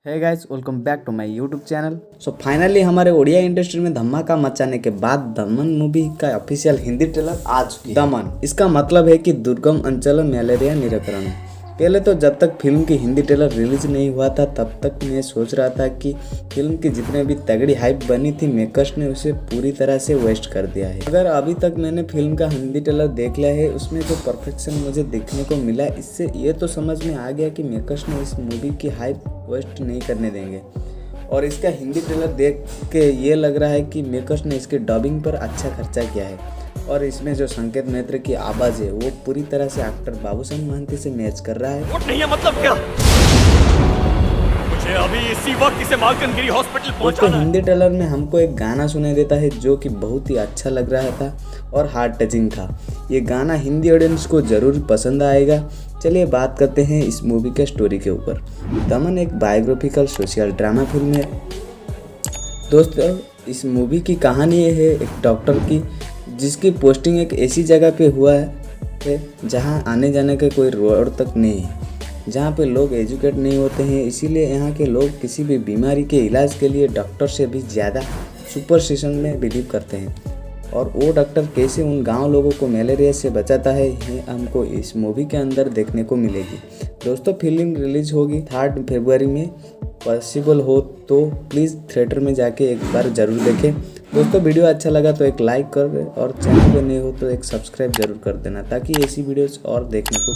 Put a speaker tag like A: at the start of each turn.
A: Hey guys, welcome back to my YouTube channel. So finally हमारे Odia industry में धमाका मचाने के बाद दमन मूवी का ऑफिशियल हिंदी ट्रेलर आ चुकी है। दमन इसका मतलब है कि दुर्गम अंचल मलेरिया निराकरण। पहले तो जब तक फिल्म की हिंदी ट्रेलर रिलीज नहीं हुआ था तब तक मैं सोच रहा था कि फिल्म की जितने भी तगड़ी हाइप बनी थी मेकर्स ने उसे पूरी तरह से वेस्ट कर दिया है। अगर अभी तक मैंने फिल्म का हिंदी ट्रेलर देख लिया है, उसमें जो परफेक्शन मुझे देखने को मिला, इससे ये तो समझ में आ गया कि मेकर्स ने इस मूवी की हाइप वेस्ट नहीं करने देंगे। और इसका हिंदी ट्रेलर देख के ये लग रहा है कि मेकर्स ने इसके डबिंग पर अच्छा खर्चा किया है और इसमें जो संकेत मैत्र की आवाज़ है वो पूरी तरह से एक्टर बाबूसान महंती से मैच कर रहा है।
B: नहीं है मतलब क्या? मुझे अभी इसी वक्त इसे मालकानगिरी हॉस्पिटल पहुंचाना है।
A: हिंदी ट्रेलर में हमको एक गाना सुनाई देता है जो कि बहुत ही अच्छा लग रहा था और हार्ट टचिंग था। ये गाना हिंदी ऑडियंस को ज़रूर पसंद आएगा। चलिए बात करते हैं इस मूवी के स्टोरी के ऊपर। दमन एक बायोग्राफिकल सोशल ड्रामा फिल्म है। दोस्तों, इस मूवी की कहानी ये है एक डॉक्टर की जिसकी पोस्टिंग एक ऐसी जगह पे हुआ है जहाँ आने जाने का कोई रोड तक नहीं है, जहाँ पे लोग एजुकेट नहीं होते हैं। इसीलिए यहाँ के लोग किसी भी बीमारी के इलाज के लिए डॉक्टर से भी ज़्यादा सुपरस्टिशन में बिलीव करते हैं। और वो डॉक्टर कैसे उन गांव लोगों को मलेरिया से बचाता है, ये हमको इस मूवी के अंदर देखने को मिलेगी। दोस्तों, फिल्म रिलीज होगी 3 फरवरी में। पॉसिबल हो तो प्लीज़ थिएटर में जाके एक बार ज़रूर देखें। दोस्तों, वीडियो अच्छा लगा तो एक लाइक कर और चैनल पे नए हो तो एक सब्सक्राइब जरूर कर देना ताकि ऐसी वीडियोस और देखने को